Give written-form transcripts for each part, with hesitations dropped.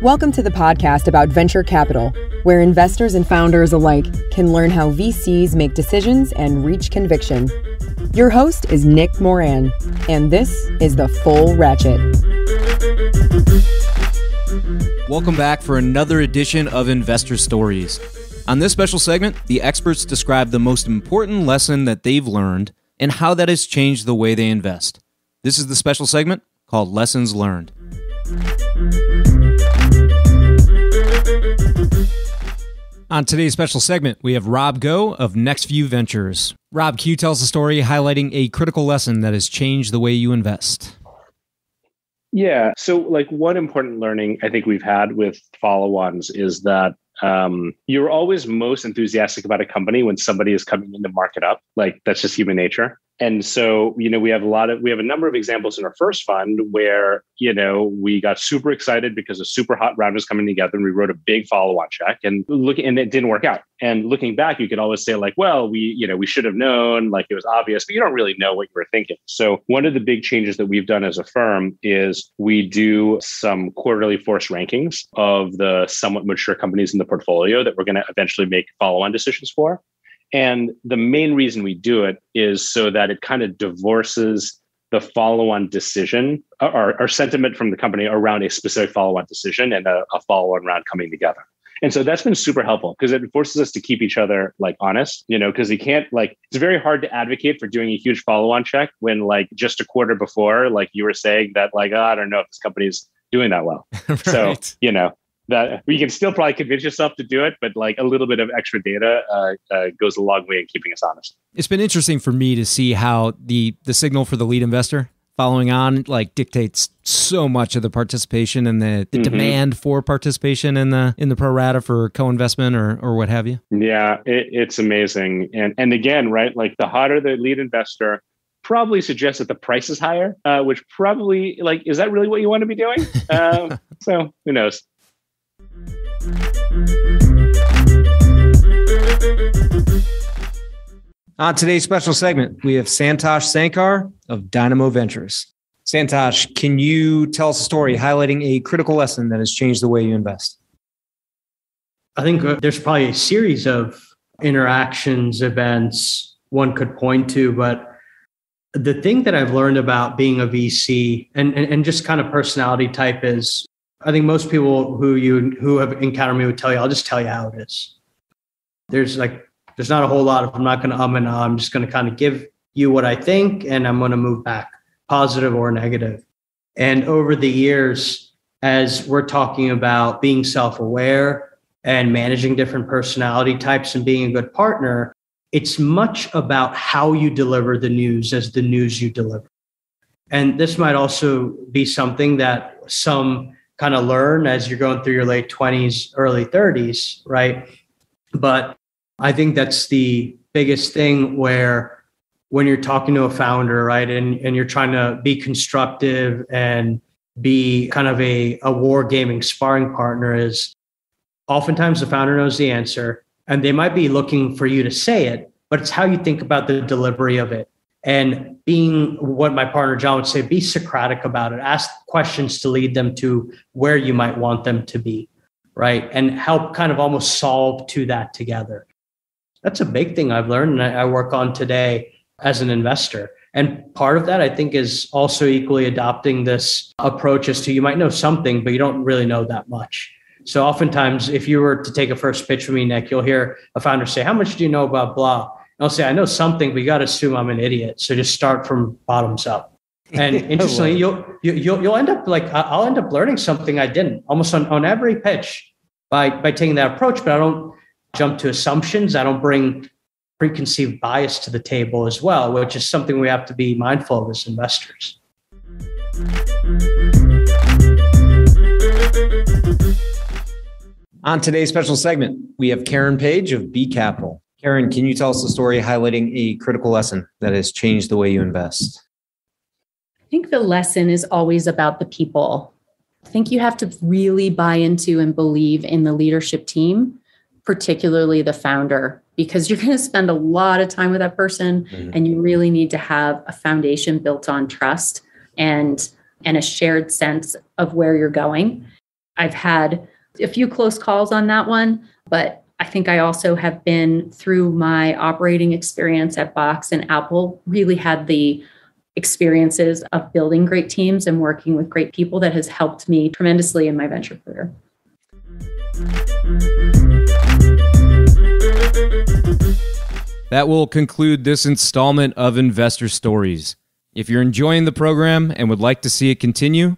Welcome to the podcast about venture capital, where investors and founders alike can learn how VCs make decisions and reach conviction. Your host is Nick Moran, and this is The Full Ratchet. Welcome back for another edition of Investor Stories. On this special segment, the experts describe the most important lesson that they've learned and how that has changed the way they invest. This is the special segment called Lessons Learned. On today's special segment, we have Rob Go of Next View Ventures. Rob, can you tell us a story highlighting a critical lesson that has changed the way you invest? Yeah. So one important learning I think we've had with follow-ons is that you're always most enthusiastic about a company when somebody is coming in to mark it up. That's just human nature. And so, we have a number of examples in our first fund where, we got super excited because a super hot round was coming together and we wrote a big follow-on check and it didn't work out. And looking back, you could always say we should have known, it was obvious, but you don't really know what you were thinking. So one of the big changes that we've done as a firm is we do some quarterly forced rankings of the somewhat mature companies in the portfolio that we're going to eventually make follow-on decisions for. And the main reason we do it is so that it kind of divorces the follow-on decision or sentiment from the company around a specific follow-on decision and a follow-on round coming together. And so that's been super helpful because it forces us to keep each other honest, because you can't it's very hard to advocate for doing a huge follow-on check when just a quarter before, you were saying that I don't know if this company's doing that well. Right. So, that you can still probably convince yourself to do it, but a little bit of extra data goes a long way in keeping us honest. It's been interesting for me to see how the signal for the lead investor following on dictates so much of the participation and the demand for participation in the pro rata for co-investment or what have you. Yeah, it's amazing. And again, right, the hotter the lead investor probably suggests that the price is higher, which probably is that really what you want to be doing? So who knows? On today's special segment, we have Santosh Sankar of Dynamo Ventures. Santosh, can you tell us a story highlighting a critical lesson that has changed the way you invest? I think there's probably a series of interactions, events one could point to, but the thing that I've learned about being a VC and just kind of personality type is, I think most people who have encountered me would tell you, I'll just tell you how it is. There's not a whole lot of, I'm not going to and I'm just going to kind of give you what I think and I'm going to move back, positive or negative. And over the years, as we're talking about being self-aware and managing different personality types and being a good partner, it's much about how you deliver the news as the news you deliver. And this might also be something that some kind of learn as you're going through your late 20s, early 30s, right? But I think that's the biggest thing where when you're talking to a founder, right, and you're trying to be constructive and be kind of a wargaming sparring partner is oftentimes the founder knows the answer and they might be looking for you to say it, but it's how you think about the delivery of it. And being what my partner John would say, be Socratic about it. Ask questions to lead them to where you might want them to be, right? And help kind of almost solve to that together. That's a big thing I've learned and I work on today as an investor. And part of that, I think, is also equally adopting this approach as to you might know something, but you don't really know that much. So oftentimes, if you were to take a first pitch from me, Nick, you'll hear a founder say, how much do you know about blah? I'll say, I know something, but you got to assume I'm an idiot. So just start from bottoms up. And interestingly, you'll end up I'll end up learning something I didn't almost on every pitch by taking that approach, but I don't jump to assumptions. I don't bring preconceived bias to the table as well, which is something we have to be mindful of as investors. On today's special segment, we have Karen Page of B Capital. Karen, can you tell us a story highlighting a critical lesson that has changed the way you invest? I think the lesson is always about the people. I think you have to really buy into and believe in the leadership team, particularly the founder, because you're going to spend a lot of time with that person and you really need to have a foundation built on trust and and a shared sense of where you're going. I've had a few close calls on that one, but I think I also have been, through my operating experience at Box and Apple, really had the experiences of building great teams and working with great people that has helped me tremendously in my venture career. That will conclude this installment of Investor Stories. If you're enjoying the program and would like to see it continue,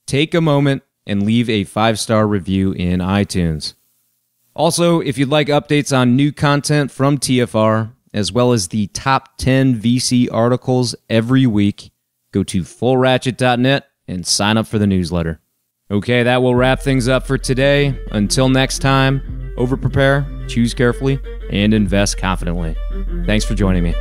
take a moment and leave a 5-star review in iTunes. Also, if you'd like updates on new content from TFR, as well as the top 10 VC articles every week, go to fullratchet.net and sign up for the newsletter. Okay, that will wrap things up for today. Until next time, over-prepare, choose carefully, and invest confidently. Thanks for joining me.